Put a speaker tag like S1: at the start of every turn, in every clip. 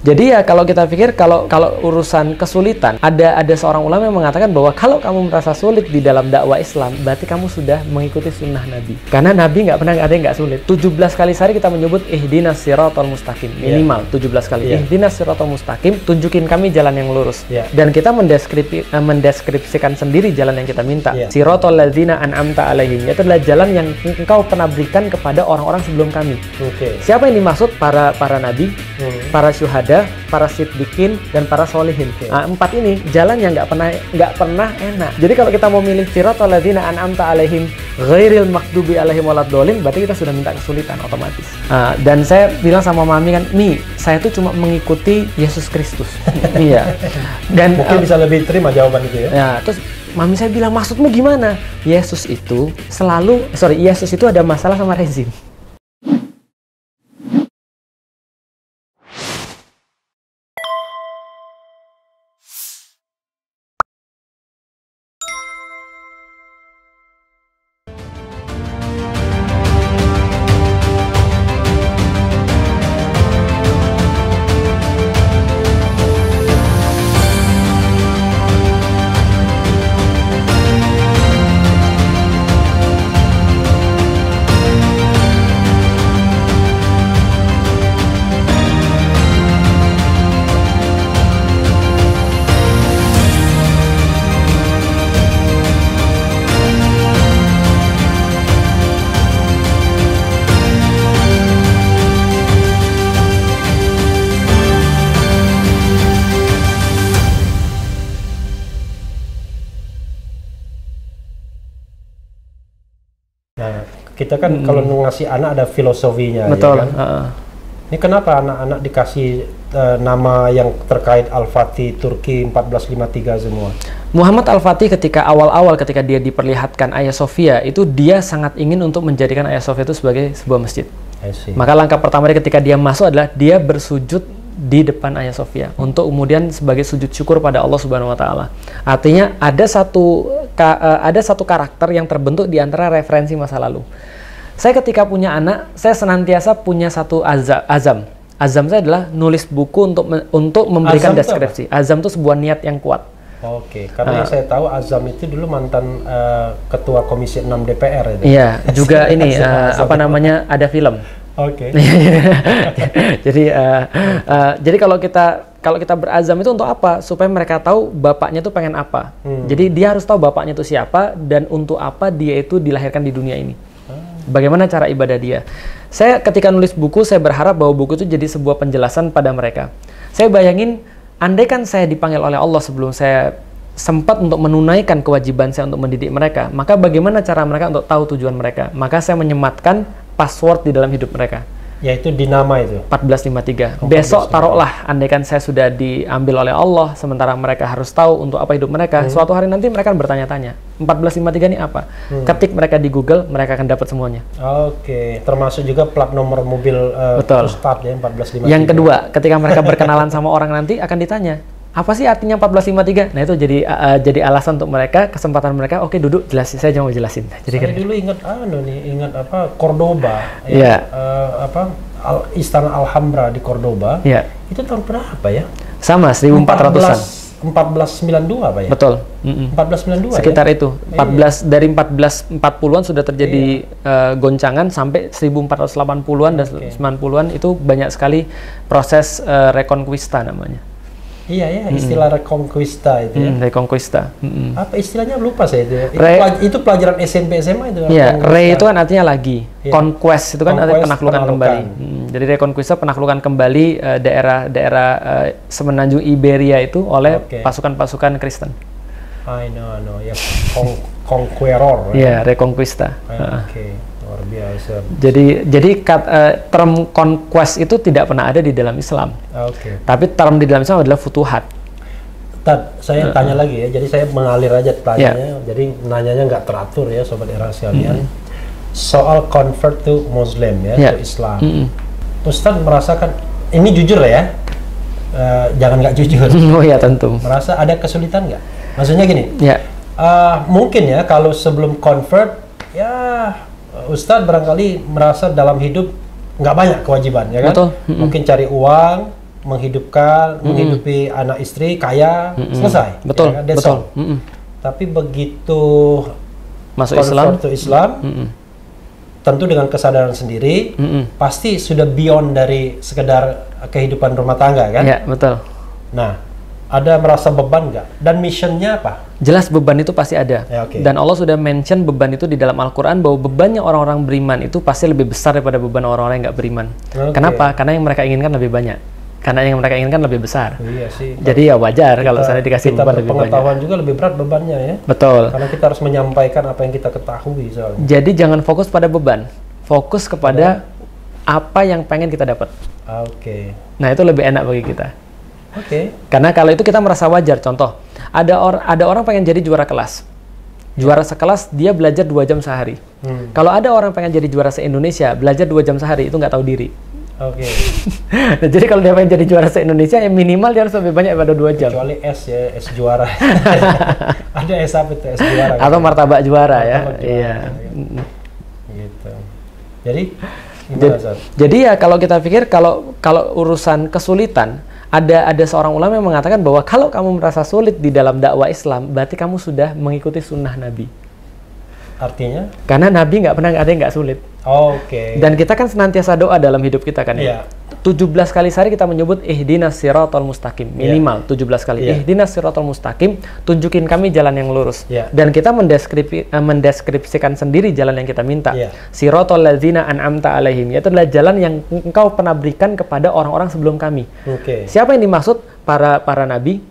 S1: Jadi ya kalau kita pikir kalau urusan kesulitan, ada seorang ulama yang mengatakan bahwa kalau kamu merasa sulit di dalam dakwah Islam, berarti kamu sudah mengikuti sunnah Nabi. Karena Nabi nggak pernah ada yang nggak sulit. 17 kali sehari kita menyebut ihdinas siratal mustaqim, minimal 17 kali. Ihdinas siratal mustaqim, tunjukin kami jalan yang lurus. Dan kita mendeskripsikan sendiri jalan yang kita minta. Siratal ladzina an'amta alaihim, itu adalah jalan yang engkau pernah berikan kepada orang-orang sebelum kami. Siapa yang dimaksud? Para nabi, para syuhada, para siddiqin, dan para solihin. Nah, 4 ini jalan yang nggak pernah enak. Jadi kalau kita mau milih siratal ladzina an'amta alaihim ghairil maghdubi alaihim waladdallin, berarti kita sudah minta kesulitan otomatis. Dan saya bilang sama mami kan, "Mi, saya tuh cuma mengikuti Yesus Kristus." Iya. Dan
S2: mungkin bisa lebih terima jawaban itu ya.
S1: Ya, terus mami saya bilang, "Maksudmu gimana?" Yesus itu ada masalah sama rezim.
S2: Nah, kita kan kalau ngasih anak ada filosofinya.
S1: Betul.
S2: Ya kan? Ini kenapa anak-anak dikasih nama yang terkait Al-Fatih Turki 1453 semua?
S1: Muhammad Al-Fatih ketika awal-awal ketika dia diperlihatkan Hagia Sophia, itu dia sangat ingin untuk menjadikan Hagia Sophia itu sebagai sebuah masjid. Maka langkah pertama dia ketika dia masuk adalah dia bersujud di depan Hagia Sophia untuk kemudian sebagai sujud syukur pada Allah Subhanahu wa taala. Artinya ada satu karakter yang terbentuk di antara referensi masa lalu. Saya ketika punya anak, saya senantiasa punya satu azam. Azam saya adalah nulis buku untuk memberikan deskripsi. Azam itu sebuah niat yang kuat.
S2: Oke, karena yang saya tahu Azam itu dulu mantan ketua Komisi 6 DPR itu.
S1: Iya, juga ini ada film.
S2: Oke.
S1: Jadi kalau kita berazam itu untuk apa? Supaya mereka tahu bapaknya itu pengen apa. Jadi dia harus tahu bapaknya itu siapa dan untuk apa dia itu dilahirkan di dunia ini. Bagaimana cara ibadah dia. Saya ketika nulis buku, saya berharap bahwa buku itu jadi sebuah penjelasan pada mereka. Saya bayangin, andai kan saya dipanggil oleh Allah sebelum saya sempat untuk menunaikan kewajiban saya untuk mendidik mereka, maka bagaimana cara mereka untuk tahu tujuan mereka? Maka saya menyematkan password di dalam hidup mereka.
S2: Yaitu di nama itu?
S1: 1453. Besok taruhlah, andaikan saya sudah diambil oleh Allah, sementara mereka harus tahu untuk apa hidup mereka, suatu hari nanti mereka akan bertanya-tanya, 1453 ini apa? Ketik mereka di Google, mereka akan dapat semuanya.
S2: Oke, termasuk juga plat nomor mobil Ustadz ya, 1453.
S1: Yang kedua, ketika mereka berkenalan sama orang nanti akan ditanya, apa sih artinya 1453? Nah itu jadi alasan untuk mereka, kesempatan mereka, oke duduk jelasin, saya mau jelasin. Jadi
S2: saya dulu ingat Cordoba, ya, Istana Alhambra di Cordoba, itu tahun berapa ya?
S1: Sama, 1400-an.
S2: 1492 Pak ya?
S1: Betul.
S2: 1492
S1: sekitar ya? Itu. Dari 1440-an sudah terjadi goncangan sampai 1480-an dan 90-an itu banyak sekali proses reconquista namanya.
S2: Iya ya, istilah reconquista itu ya.
S1: Reconquista.
S2: Apa istilahnya lupa saya itu. Itu pelajaran SMP SMA itu.
S1: Iya, re itu kan artinya lagi. Conquest itu kan artinya penaklukan kembali. Jadi reconquista penaklukan kembali daerah semenanjung Iberia itu oleh pasukan-pasukan Kristen.
S2: I know. Ya, conqueror.
S1: Iya, reconquista.
S2: Luar biasa.
S1: Jadi term conquest itu tidak pernah ada di dalam Islam. Tapi term di dalam Islam adalah futuhat.
S2: Saya tanya lagi ya. Jadi saya mengalir aja tanyanya. Jadi nanyanya nggak teratur ya, sobat era sekalian. Soal convert to Muslim ya, to Islam. Ustadz merasakan ini jujur ya. Jangan nggak jujur.
S1: Oh ya tentu.
S2: Merasa ada kesulitan nggak? Maksudnya gini. Mungkin ya kalau sebelum convert ya. Ustadz barangkali merasa dalam hidup nggak banyak kewajiban, ya kan?
S1: Betul.
S2: Mungkin cari uang, menghidupi anak istri, kaya, selesai.
S1: Betul,
S2: ya, betul. Tapi begitu
S1: masuk
S2: Islam, tentu dengan kesadaran sendiri, pasti sudah beyond dari sekedar kehidupan rumah tangga, kan?
S1: Ya, betul.
S2: Nah, ada merasa beban nggak? Dan missionnya apa?
S1: Jelas beban itu pasti ada.
S2: Ya, okay.
S1: Dan Allah sudah mention beban itu di dalam Al-Quran, bahwa bebannya orang-orang beriman itu pasti lebih besar daripada beban orang-orang yang nggak beriman. Okay. Kenapa? Karena yang mereka inginkan lebih banyak. Karena yang mereka inginkan lebih besar.
S2: Iya sih.
S1: Jadi ya wajar kalau saya dikasih beban lebih banyak.
S2: Pengetahuan juga lebih berat bebannya, ya.
S1: Betul.
S2: Karena kita harus menyampaikan apa yang kita ketahui soalnya.
S1: Jadi jangan fokus pada beban, fokus kepada apa yang pengen kita dapat.
S2: Oke.
S1: Nah, itu lebih enak bagi kita.
S2: Oke.
S1: Karena kalau itu kita merasa wajar. Contoh, ada orang pengen jadi juara kelas. Juara sekelas dia belajar 2 jam sehari. Kalau ada orang pengen jadi juara se-Indonesia, belajar 2 jam sehari, itu nggak tahu diri.
S2: Oke.
S1: Nah, jadi kalau dia pengen jadi juara se-Indonesia, ya minimal dia harus lebih banyak pada 2 jam.
S2: Kecuali S ya, S juara. Ada S apa itu? S juara.
S1: Atau
S2: kan?
S1: martabak juara, ya.
S2: Martabak juara,
S1: Iya.
S2: Gitu. Jadi
S1: jadi ya kalau kita pikir kalau urusan kesulitan, ada seorang ulama yang mengatakan bahwa kalau kamu merasa sulit di dalam dakwah Islam, berarti kamu sudah mengikuti sunnah Nabi.
S2: Artinya?
S1: Karena Nabi nggak pernah ada yang nggak sulit.
S2: Oke.
S1: Dan kita kan senantiasa doa dalam hidup kita kan ya. 17 kali sehari kita menyebut ihdinas siratal mustaqim, minimal 17 kali. Ihdinas siratal mustaqim, tunjukin kami jalan yang lurus. Dan kita mendeskripsikan sendiri jalan yang kita minta. Siratal ladzina an'amta alaihim, yaitu adalah jalan yang engkau pernah berikan kepada orang-orang sebelum kami. Siapa yang dimaksud? Para nabi,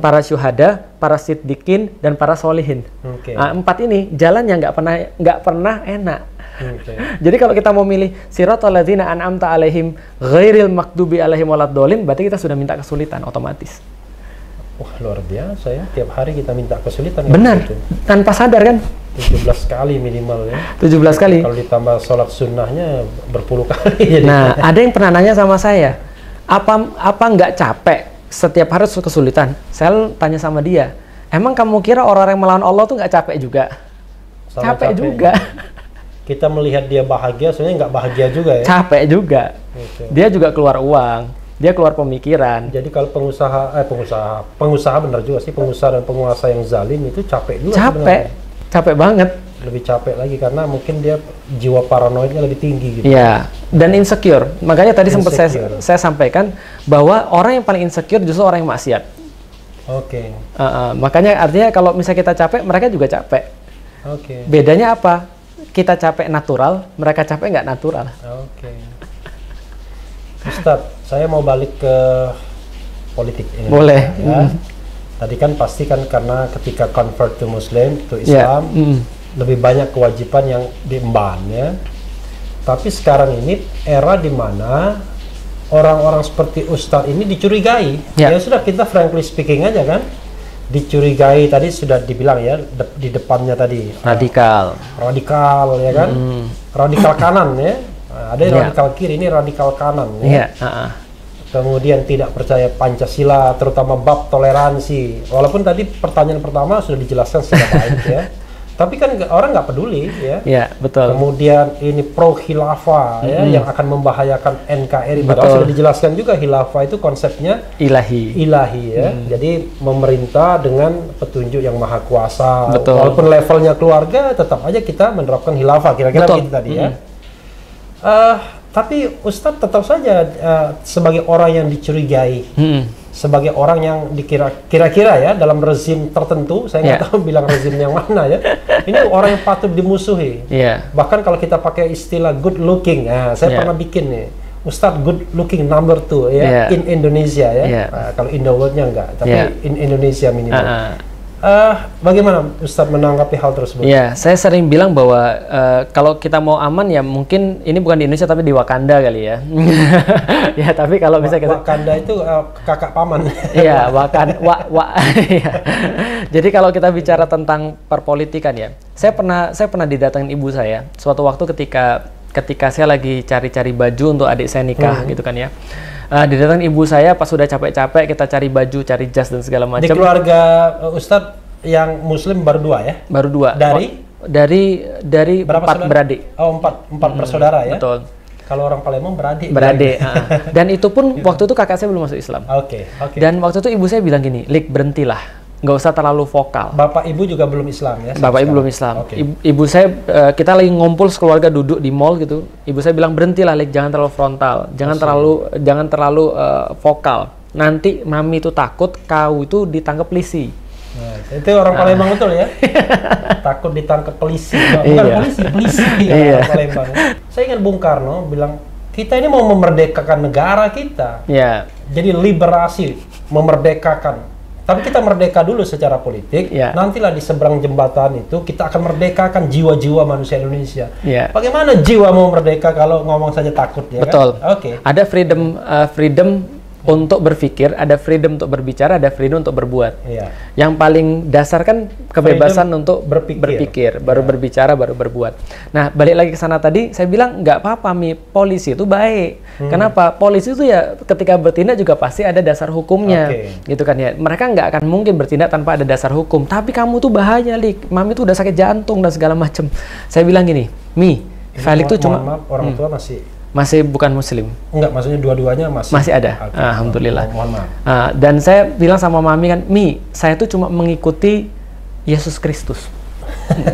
S1: para syuhada, para siddiqin, dan para solihin. Nah, 4 ini jalan yang nggak pernah enak. Jadi kalau kita mau milih siratal ladzina an'amta alaihim ghairil maghdubi alaihim waladdallin, berarti kita sudah minta kesulitan otomatis.
S2: Wah, luar biasa ya. Tiap hari kita minta kesulitan.
S1: Benar. Tanpa sadar kan?
S2: 17 kali minimal ya.
S1: 17 kali.
S2: Kalau ditambah sholat sunnahnya berpuluh kali.
S1: Nah, ada yang pernah nanya sama saya, apa nggak capek setiap hari kesulitan? Saya tanya sama dia, emang kamu kira orang yang melawan Allah tuh nggak capek juga? Capek juga.
S2: Kita melihat dia bahagia, sebenarnya nggak bahagia juga ya.
S1: Capek juga. Dia juga keluar uang, dia keluar pemikiran.
S2: Jadi kalau pengusaha benar juga sih, pengusaha dan penguasa yang zalim itu capek juga.
S1: Capek banget.
S2: Lebih capek lagi karena mungkin dia jiwa paranoidnya lebih tinggi gitu.
S1: Iya, dan insecure. Makanya tadi sempat saya sampaikan bahwa orang yang paling insecure justru orang yang maksiat.
S2: Oke.
S1: Makanya artinya kalau misalnya kita capek, mereka juga capek.
S2: Oke.
S1: Bedanya apa? Kita capek natural, mereka capek nggak natural.
S2: Oke. Ustadz, saya mau balik ke politik ini.
S1: Boleh.
S2: Ya. Tadi kan pasti kan karena ketika convert to Muslim, to Islam, lebih banyak kewajiban yang diemban ya. Tapi sekarang ini era di mana orang-orang seperti Ustadz ini dicurigai. Ya sudah, kita frankly speaking aja kan. Dicurigai tadi sudah dibilang ya di depannya tadi radikal ya kan, radikal kanan ya, ada radikal kiri, ini radikal kanan ya. Kemudian tidak percaya Pancasila, terutama bab toleransi, walaupun tadi pertanyaan pertama sudah dijelaskan secara baik ya. Tapi kan orang nggak peduli ya. Iya, betul. Kemudian ini pro khilafah ya, yang akan membahayakan NKRI. Padahal sudah dijelaskan juga khilafah itu konsepnya ilahi ya. Jadi memerintah dengan petunjuk yang maha kuasa. Betul. Walaupun levelnya keluarga, tetap aja kita menerapkan khilafah. Kira-kira begitu tadi ya. Tapi Ustadz tetap saja sebagai orang yang dicurigai. Sebagai orang yang kira-kira ya dalam rezim tertentu, saya nggak tahu bilang rezim yang mana ya, ini orang yang patut dimusuhi. Bahkan kalau kita pakai istilah good looking, saya pernah bikin nih, Ustadz good looking number 2 ya, in Indonesia ya. Kalau in the world-nya enggak, tapi in Indonesia minimal. Bagaimana Ustadz menanggapi hal tersebut? Ya, saya sering bilang bahwa kalau kita mau aman ya mungkin ini bukan di Indonesia tapi di Wakanda kali ya. Ya, tapi kalau bisa kita Wakanda itu kakak paman. Iya, Jadi kalau kita bicara tentang perpolitikan ya, saya pernah didatangin ibu saya suatu waktu ketika saya lagi cari-cari baju untuk adik saya nikah gitu kan ya. Didatangin ibu saya pas sudah capek-capek kita cari baju, cari jas dan segala macam. Di keluarga Ustadz yang Muslim baru 2 ya? Baru 2. Dari berapa 4 beradik. Oh, 4 bersaudara ya? Betul. Kalau orang Palembang beradik.
S1: Beradik. Dan itu pun waktu itu kakak saya belum masuk Islam.
S2: Oke.
S1: Dan waktu itu ibu saya bilang gini, Lik, berhentilah, nggak usah terlalu vokal.
S2: Bapak ibu juga belum Islam ya?
S1: Bapak ibu belum Islam. Ibu saya, kita lagi ngumpul sekeluarga duduk di mall gitu. Ibu saya bilang, berhentilah Lik, jangan terlalu frontal, jangan terlalu vokal. Nanti mami itu takut kau itu ditangkap polisi.
S2: Nah, itu orang Palembang betul ya? Takut ditangkap polisi. Bukan polisi ya, orang Palembang. Saya ingat Bung Karno bilang, kita ini mau memerdekakan negara kita. Jadi liberasi, memerdekakan. Tapi kita merdeka dulu secara politik, nantilah di seberang jembatan itu kita akan merdekakan jiwa-jiwa manusia Indonesia. Bagaimana jiwa mau merdeka kalau ngomong saja takut ya?
S1: Betul.
S2: Kan?
S1: Ada freedom untuk berpikir, ada freedom untuk berbicara, ada freedom untuk berbuat. Yang paling dasar kan kebebasan freedom untuk berpikir, baru berbicara, baru berbuat. Nah, balik lagi ke sana tadi, saya bilang nggak apa-apa, polisi itu baik. Kenapa? Polisi itu ya ketika bertindak juga pasti ada dasar hukumnya, gitu kan ya. Mereka nggak akan mungkin bertindak tanpa ada dasar hukum. Tapi kamu tuh bahaya, Lik. Mami tuh udah sakit jantung dan segala macem. Saya bilang gini, Felix tuh cuma
S2: maaf, orang tua
S1: masih bukan muslim.
S2: Enggak, maksudnya dua-duanya masih
S1: ada. Alhamdulillah.
S2: Mohon maaf.
S1: Dan saya bilang sama mami kan, saya tuh cuma mengikuti Yesus Kristus.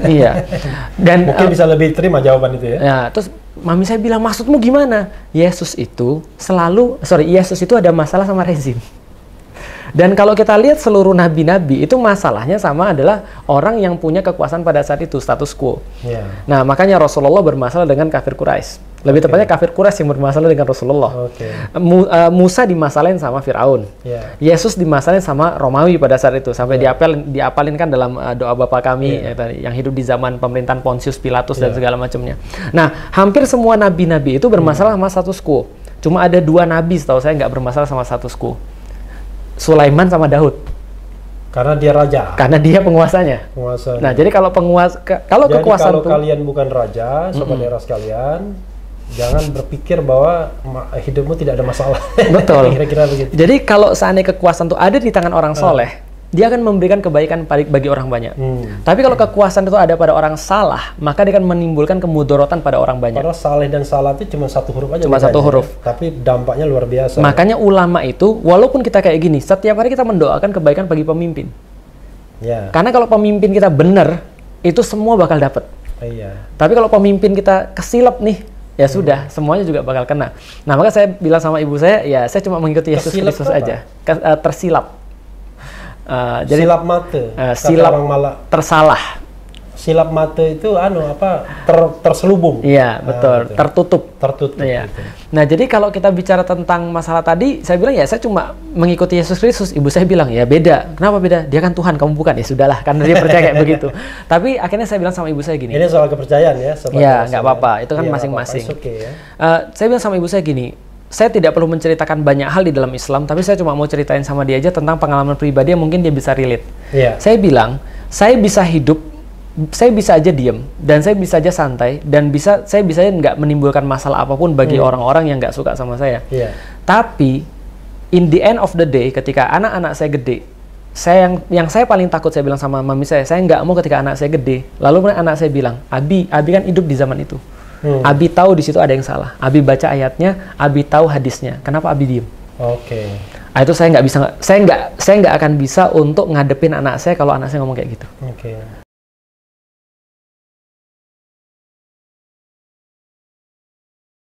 S1: Iya. Dan
S2: mungkin bisa lebih terima jawaban itu ya.
S1: Terus mami saya bilang, maksudmu gimana? Yesus itu ada masalah sama rezim. Dan kalau kita lihat seluruh nabi-nabi itu masalahnya sama adalah orang yang punya kekuasaan pada saat itu, status quo. Nah, makanya Rasulullah bermasalah dengan kafir Quraisy. Lebih tepatnya kafir Quraisy yang bermasalah dengan Rasulullah. Musa dimasalahin sama Firaun. Yesus dimasalahin sama Romawi pada saat itu, sampai diapalinkan dalam doa Bapa kami yang hidup di zaman pemerintahan Pontius Pilatus dan segala macamnya. Nah, hampir semua nabi-nabi itu bermasalah sama status quo. Cuma ada 2 nabi setahu saya nggak bermasalah sama status quo. Sulaiman sama Daud.
S2: Karena dia raja.
S1: Karena dia penguasanya. Nah, jadi kalau kekuasaan
S2: kalau kalian bukan raja, sobat era sekalian, jangan berpikir bahwa hidupmu tidak ada masalah.
S1: Betul.
S2: Kira-kira begitu.
S1: Jadi kalau seandainya kekuasaan itu ada di tangan orang soleh, dia akan memberikan kebaikan bagi orang banyak. Tapi kalau kekuasaan itu ada pada orang salah, maka dia akan menimbulkan kemudorotan pada orang banyak.
S2: Padahal saleh dan salah itu cuma satu huruf aja.
S1: Cuma satu huruf.
S2: Tapi dampaknya luar biasa.
S1: Makanya ulama itu, walaupun kita kayak gini, setiap hari kita mendoakan kebaikan bagi pemimpin. Karena kalau pemimpin kita benar, itu semua bakal dapat. Tapi kalau pemimpin kita kesilap nih, ya sudah, semuanya juga bakal kena. Nah, maka saya bilang sama ibu saya, ya saya cuma mengikuti Yesus Kristus aja. Tersilap.
S2: Jadi silap mata,
S1: silap tersalah.
S2: Silap mata itu terselubung.
S1: Iya, betul. Tertutup. Iya.
S2: Gitu.
S1: Nah, jadi kalau kita bicara tentang masalah tadi, saya bilang ya saya cuma mengikuti Yesus Kristus. Ibu saya bilang, ya beda. Kenapa beda? Dia kan Tuhan, kamu bukan. Ya sudahlah, karena dia percaya kayak begitu. Tapi akhirnya saya bilang sama ibu saya gini.
S2: Ini soal kepercayaan ya.
S1: Iya, nggak apa-apa. Itu kan masing-masing. Saya bilang sama ibu saya gini, saya tidak perlu menceritakan banyak hal di dalam Islam, tapi saya cuma mau ceritain sama dia aja tentang pengalaman pribadi yang mungkin dia bisa relate. Saya bilang, saya bisa hidup, saya bisa aja diem, dan saya bisa aja santai, dan saya bisa aja nggak menimbulkan masalah apapun bagi orang-orang yang nggak suka sama saya. Tapi, in the end of the day, ketika anak-anak saya gede, yang saya paling takut, saya bilang sama mami saya nggak mau ketika anak saya gede, lalu anak saya bilang, Abi kan hidup di zaman itu. Abi tahu di situ ada yang salah. Abi baca ayatnya, Abi tahu hadisnya. Kenapa Abi diem? Itu saya nggak akan bisa untuk ngadepin anak saya kalau anak saya ngomong kayak gitu.